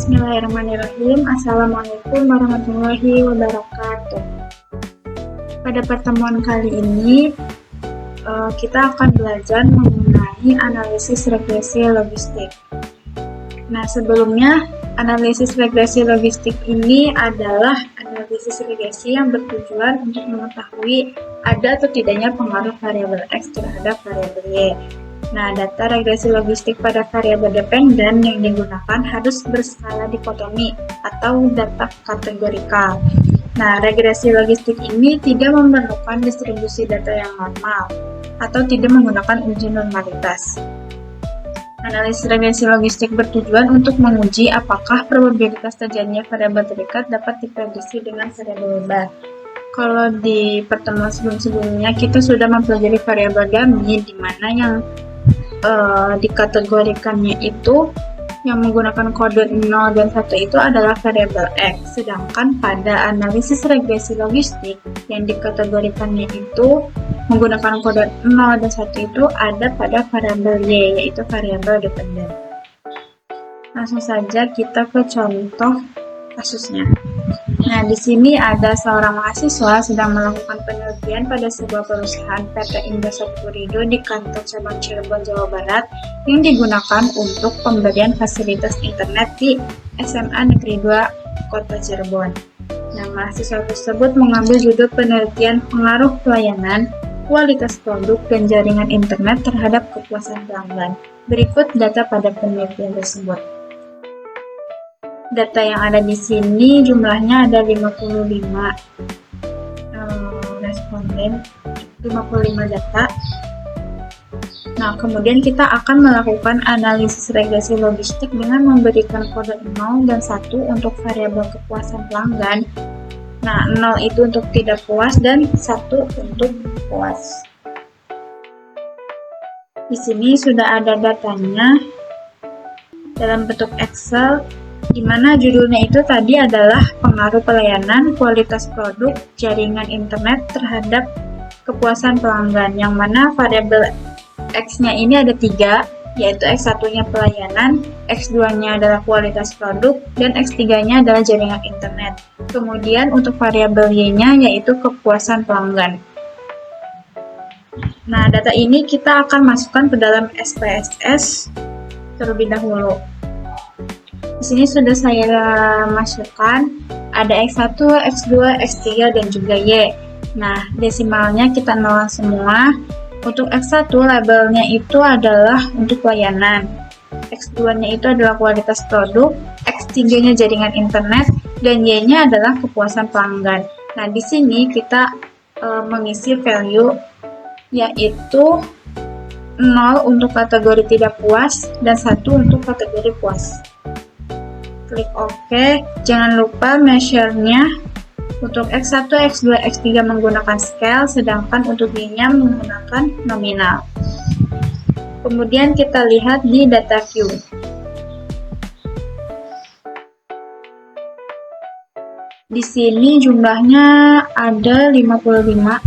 Bismillahirrahmanirrahim. Assalamualaikum warahmatullahi wabarakatuh. Pada pertemuan kali ini, kita akan belajar mengenai analisis regresi logistik. Nah, sebelumnya, analisis regresi logistik ini adalah analisis regresi yang bertujuan untuk mengetahui ada atau tidaknya pengaruh variabel X terhadap variabel Y. Nah, data regresi logistik pada variabel dependen yang digunakan harus berskala dikotomi atau data kategorikal. Nah, regresi logistik ini tidak memerlukan distribusi data yang normal atau tidak menggunakan uji normalitas. Analisis regresi logistik bertujuan untuk menguji apakah probabilitas terjadinya variabel terikat dapat diprediksi dengan variabel bebas. Kalau di pertemuan sebelum-sebelumnya kita sudah mempelajari variabel dummy, di mana yang dikategorikannya itu yang menggunakan kode 0 dan 1 itu adalah variabel X, sedangkan pada analisis regresi logistik yang dikategorikannya itu menggunakan kode 0 dan 1 itu ada pada variabel Y, yaitu variabel dependen. Langsung saja kita ke contoh kasusnya. Nah, di sini ada seorang mahasiswa sedang melakukan penelitian pada sebuah perusahaan PT Indosat Purindo di kantor cabang Cirebon, Jawa Barat yang digunakan untuk pemberian fasilitas internet di SMA Negeri 2 Kota Cirebon. Nah, mahasiswa tersebut mengambil judul penelitian pengaruh pelayanan, kualitas produk, dan jaringan internet terhadap kepuasan pelanggan. Berikut data pada penelitian tersebut. Data yang ada di sini jumlahnya ada 55 responden, 55 data. Nah, kemudian kita akan melakukan analisis regresi logistik dengan memberikan kode 0 dan 1 untuk variabel kepuasan pelanggan. Nah, 0 itu untuk tidak puas dan 1 untuk puas. Di sini sudah ada datanya dalam bentuk Excel, di mana judulnya itu tadi adalah pengaruh pelayanan, kualitas produk, jaringan internet terhadap kepuasan pelanggan, yang mana variabel X-nya ini ada 3, yaitu X1-nya pelayanan, X2-nya adalah kualitas produk, dan X3-nya adalah jaringan internet. Kemudian untuk variabel Y-nya yaitu kepuasan pelanggan. Nah, data ini kita akan masukkan ke dalam SPSS terlebih dahulu. Di sini sudah saya masukkan, ada X1, X2, X3, dan juga Y. Nah, desimalnya kita nol semua. Untuk X1 labelnya itu adalah untuk pelayanan, X2-nya itu adalah kualitas produk, X3-nya jaringan internet, dan Y-nya adalah kepuasan pelanggan. Nah, di sini kita mengisi value, yaitu 0 untuk kategori tidak puas dan 1 untuk kategori puas. Klik OK. Jangan lupa measure-nya untuk X1, X2, X3 menggunakan scale, sedangkan untuk Y-nya menggunakan nominal. Kemudian kita lihat di data view. Di sini jumlahnya ada 55.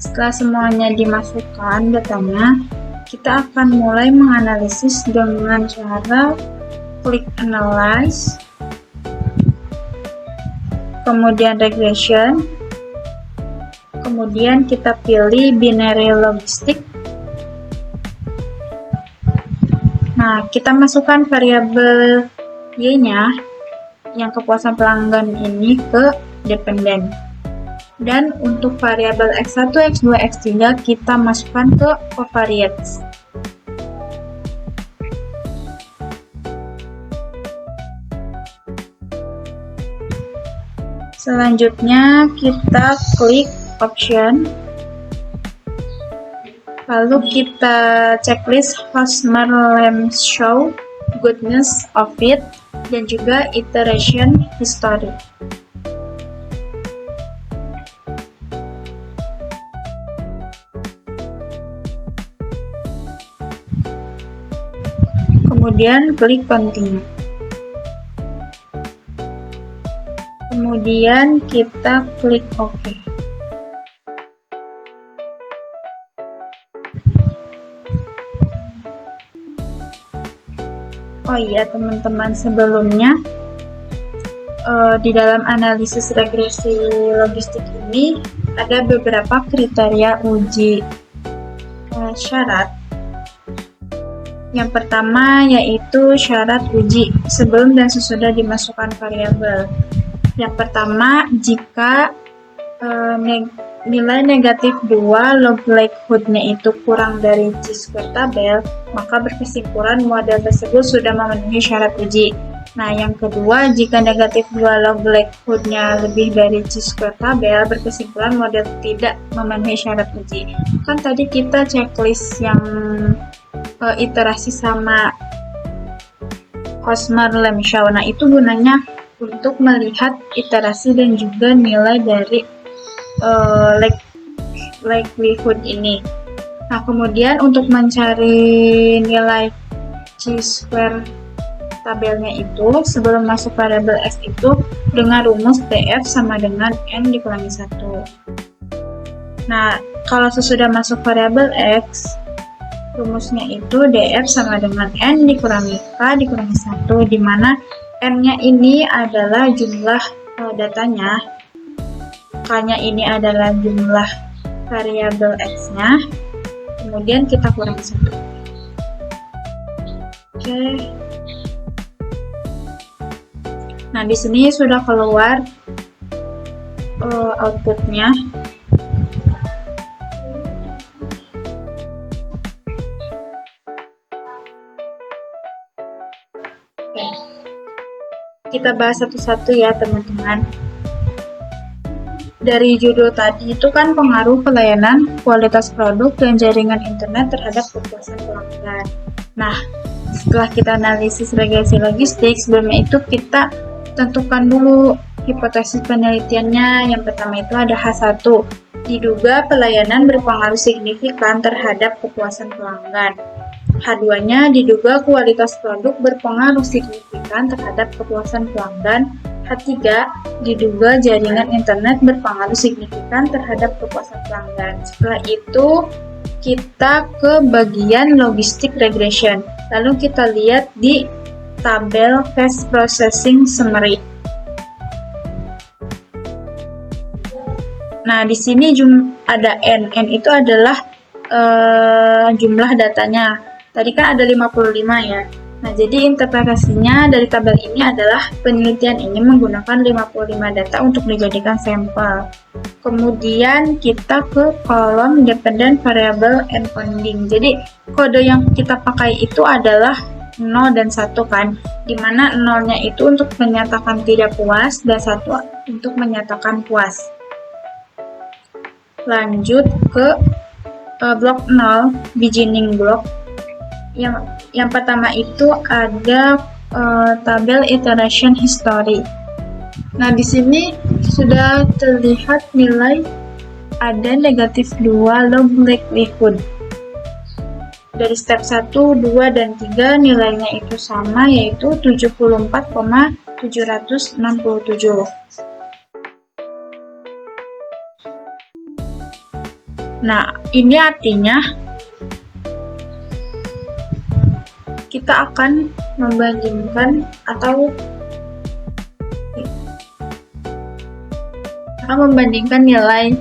Setelah semuanya dimasukkan datanya, kita akan mulai menganalisis dengan cara klik Analyze, kemudian Regression, kemudian kita pilih Binary Logistic. Nah, kita masukkan variabel Y-nya, yang kepuasan pelanggan ini, ke dependen. Dan untuk variabel X1, X2, X3 kita masukkan ke covariates. Selanjutnya kita klik option, lalu kita checklist Hosmer Lamb Show, Goodness of It, dan juga Iteration History. Kemudian klik Continue. Kemudian kita klik OK. Oh iya teman-teman, sebelumnya di dalam analisis regresi logistik ini ada beberapa kriteria uji syarat. Yang pertama yaitu syarat uji sebelum dan sesudah dimasukkan variabel. Yang pertama, jika nilai negatif 2 log likelihood-nya itu kurang dari chi-square tabel, maka berkesimpulan model tersebut sudah memenuhi syarat uji. Nah, yang kedua, jika negatif 2 log likelihood-nya lebih dari chi-square tabel, berkesimpulan model tidak memenuhi syarat uji. Kan tadi kita checklist yang iterasi sama Cosmar-Lemschau. Nah, itu gunanya untuk melihat iterasi dan juga nilai dari likelihood ini. Nah, kemudian untuk mencari nilai chi-square tabelnya itu sebelum masuk variabel x itu dengan rumus df sama dengan n dikurangi 1. Nah, kalau sesudah masuk variabel x, rumusnya itu df sama dengan n dikurangi k dikurangi 1, di mana n-nya ini adalah jumlah datanya, k-nya ini adalah jumlah variabel x-nya, kemudian kita kurangi 1. Oke. Nah, di sini sudah keluar outputnya. Oke. Kita bahas satu-satu ya, teman-teman. Dari judul tadi itu kan pengaruh pelayanan, kualitas produk, dan jaringan internet terhadap kepuasan pelanggan. Nah, setelah kita analisis regresi logistik, sebelumnya itu kita tentukan dulu hipotesis penelitiannya. Yang pertama itu ada H1. Diduga pelayanan berpengaruh signifikan terhadap kepuasan pelanggan. H2-nya diduga kualitas produk berpengaruh signifikan terhadap kepuasan pelanggan. H3, diduga jaringan internet berpengaruh signifikan terhadap kepuasan pelanggan. Setelah itu, kita ke bagian logistic regression. Lalu kita lihat di tabel fast processing summary. Nah, di sini ada N. N itu adalah jumlah datanya. Tadi kan ada 55 ya. Nah, jadi interpretasinya dari tabel ini adalah penelitian ini menggunakan 55 data untuk dijadikan sampel. Kemudian kita ke kolom dependent variable encoding. Jadi kode yang kita pakai itu adalah 0 dan 1 kan, dimana 0-nya itu untuk menyatakan tidak puas dan 1 untuk menyatakan puas. Lanjut ke blok 0, beginning block. Yang pertama itu ada tabel iteration history. Nah, di sini sudah terlihat nilai ada negatif 2 log likelihood. Dari step 1, 2, dan 3 nilainya itu sama, yaitu 74,767. Nah, ini artinya kita akan membandingkan nilai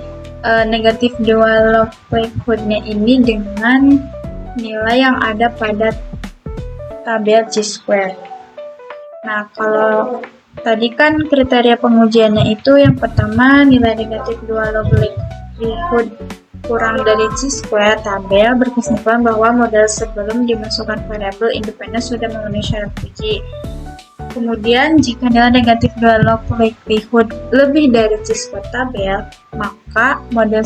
negatif 2 log likelihood-nya ini dengan nilai yang ada pada tabel chi-square. Nah, kalau tadi kan kriteria pengujiannya itu yang pertama nilai negatif 2 log likelihood kurang dari chi-square tabel, berkesimpulan bahwa model sebelum dimasukkan variabel independen sudah memenuhi syarat uji. Kemudian, jika nilai negatif 2 log likelihood lebih dari chi-square tabel, maka model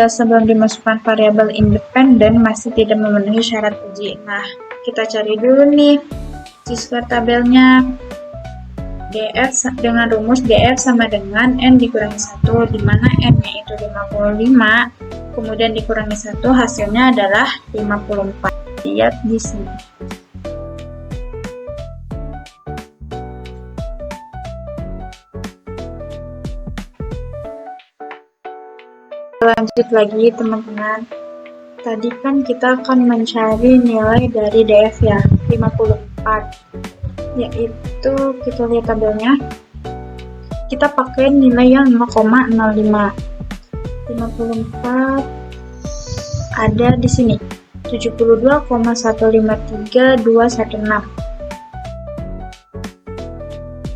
sebelum dimasukkan variabel independen masih tidak memenuhi syarat uji. Nah, kita cari dulu nih chi-square tabelnya. df dengan rumus df sama dengan n dikurangi 1, di mana n-nya itu 55, kemudian dikurangi 1, hasilnya adalah 54. Lihat di sini. Lanjut lagi teman-teman. tadi kan kita akan mencari nilai dari DF ya, 54. Yaitu kita lihat tabelnya. Kita pakai nilai yang 0,05. 54 ada di sini. 72,153216.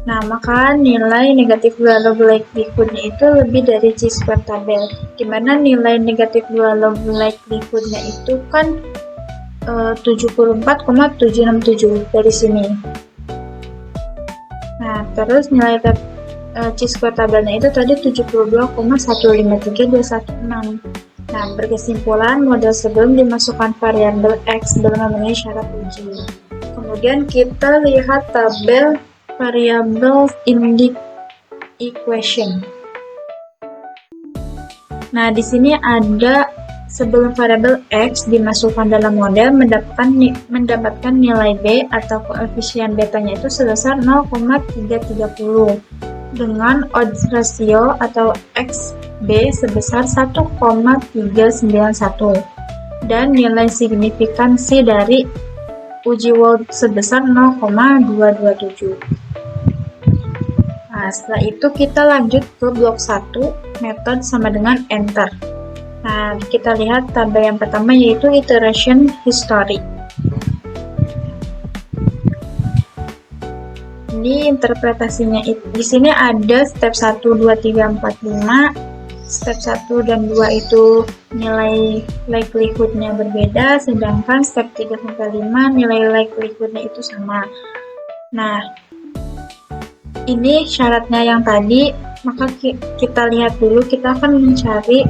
Nah, maka nilai negatif dua log likelihood-nya itu lebih dari chi-square tabel. Dimana nilai negatif dua log likelihood-nya itu kan 74,767 dari sini. Nah, terus nilai chi-square tabelnya itu tadi 72,153216. Nah, berkesimpulan model sebelum dimasukkan variabel X belum memenuhi syarat uji. Kemudian kita lihat tabel variable in the equation. Nah, di sini ada sebelum variabel X dimasukkan dalam model mendapatkan nilai B atau koefisien betanya itu sebesar 0,330 dengan odds ratio atau XB sebesar 1,391 dan nilai signifikansi dari uji Wold sebesar 0,227. Nah, setelah itu kita lanjut ke blok 1, metode sama dengan enter. Nah, kita lihat tabel yang pertama yaitu iteration history. Ini interpretasinya di sini ada step 1, 2, 3, 4, 5. Step 1 dan 2 itu nilai likelihood-nya berbeda, sedangkan step 3 sampai 5 nilai likelihood-nya itu sama. Nah, ini syaratnya yang tadi, maka kita lihat dulu, kita akan mencari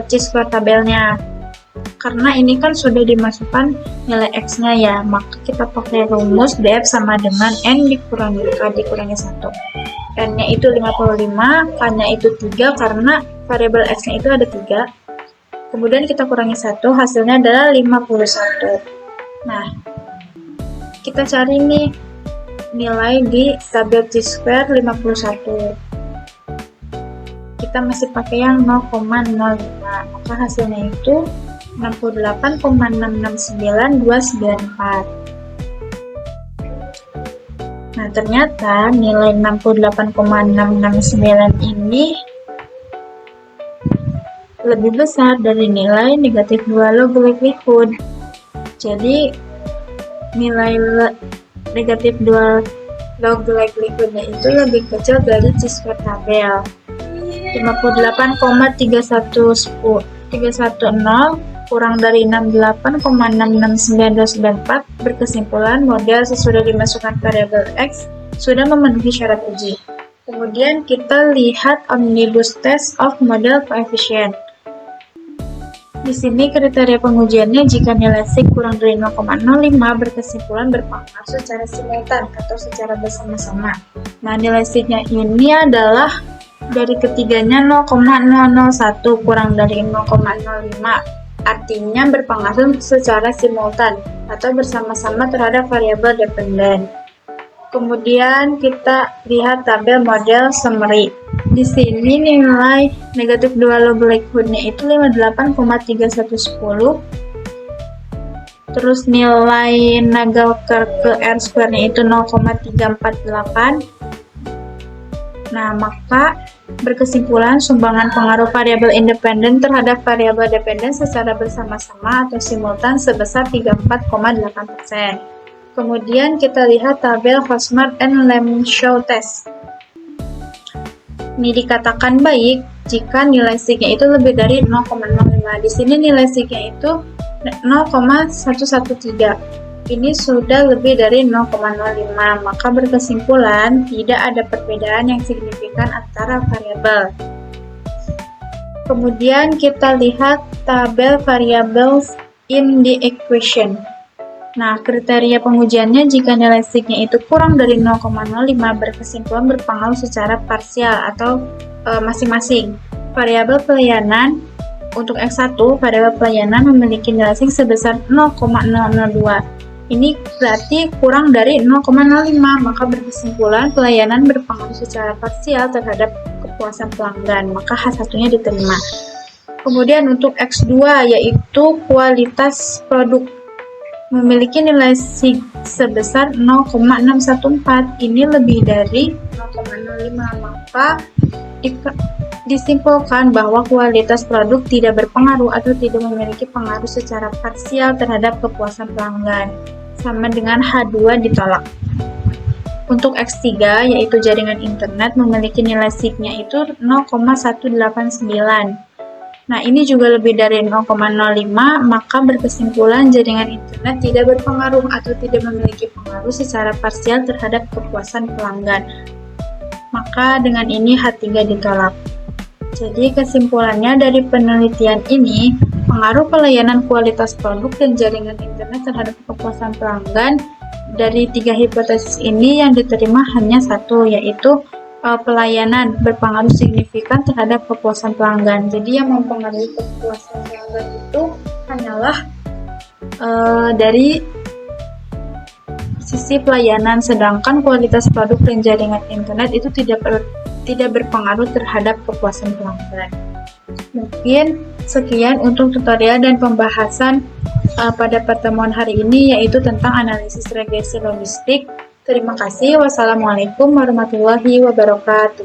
chi-square tabelnya. Karena ini kan sudah dimasukkan nilai X-nya ya, maka kita pakai rumus DF sama dengan N dikurangi K dikurangi 1. N-nya itu 55, K-nya itu 3 karena variabel X-nya itu ada 3. Kemudian kita kurangi 1, hasilnya adalah 51. Nah, kita cari nih nilai di tabel chi-square 51. Kita masih pakai yang 0,05, maka hasilnya itu 68,669294. Nah, ternyata nilai 68,669 ini lebih besar dari nilai negatif 2 log likelihood. Jadi, nilai negatif 2 log likelihood-nya itu lebih kecil dari chi-square tabel. 58,310 kurang dari 68,669294. Berkesimpulan model sesudah dimasukkan variabel X sudah memenuhi syarat uji. Kemudian kita lihat omnibus test of model coefficient. Di sini kriteria pengujiannya jika nilai sig kurang dari 0,05 berkesimpulan berpengaruh secara simultan atau secara bersama-sama. Nah, nilai sig-nya ini adalah dari ketiganya 0,001 kurang dari 0,05. Artinya berpengaruh secara simultan atau bersama-sama terhadap variabel dependen. Kemudian kita lihat tabel model summary. Di sini nilai negatif 2 log likelihood-nya itu 58,3110. Terus nilai Nagelkar ke R square-nya itu 0,348. Nah, maka berkesimpulan sumbangan pengaruh variabel independen terhadap variabel dependen secara bersama-sama atau simultan sebesar 34,8%. Kemudian kita lihat tabel Hosmer and Lemshow test. Ini dikatakan baik jika nilai sig-nya itu lebih dari 0,05. Di sini nilai sig-nya itu 0,113. Ini sudah lebih dari 0,05, maka berkesimpulan tidak ada perbedaan yang signifikan antara variabel. Kemudian kita lihat tabel variables in the equation. Nah, kriteria pengujiannya jika nilai sig-nya itu kurang dari 0,05 berkesimpulan berpengaruh secara parsial atau masing-masing. Variabel pelayanan untuk X1, variabel pelayanan memiliki nilai sig sebesar 0,002. Ini berarti kurang dari 0,05, maka berkesimpulan pelayanan berpengaruh secara parsial terhadap kepuasan pelanggan, maka H1-nya diterima. Kemudian untuk X2 yaitu kualitas produk memiliki nilai SIG sebesar 0,614, ini lebih dari 0,05, maka disimpulkan bahwa kualitas produk tidak berpengaruh atau tidak memiliki pengaruh secara parsial terhadap kepuasan pelanggan, sama dengan H2 ditolak. Untuk X3 yaitu jaringan internet memiliki nilai SIG-nya itu 0,189. Nah, ini juga lebih dari 0,05, maka berkesimpulan jaringan internet tidak berpengaruh atau tidak memiliki pengaruh secara parsial terhadap kepuasan pelanggan. Maka dengan ini H3 ditolak. Jadi kesimpulannya dari penelitian ini, pengaruh pelayanan kualitas produk dan jaringan internet terhadap kepuasan pelanggan dari 3 hipotesis ini yang diterima hanya satu, yaitu pelayanan berpengaruh signifikan terhadap kepuasan pelanggan. Jadi yang mempengaruhi kepuasan pelanggan itu hanyalah dari sisi pelayanan, sedangkan kualitas produk dan jaringan internet itu tidak berpengaruh terhadap kepuasan pelanggan. Mungkin sekian untuk tutorial dan pembahasan pada pertemuan hari ini, yaitu tentang analisis regresi logistik. Terima kasih. Wassalamualaikum warahmatullahi wabarakatuh.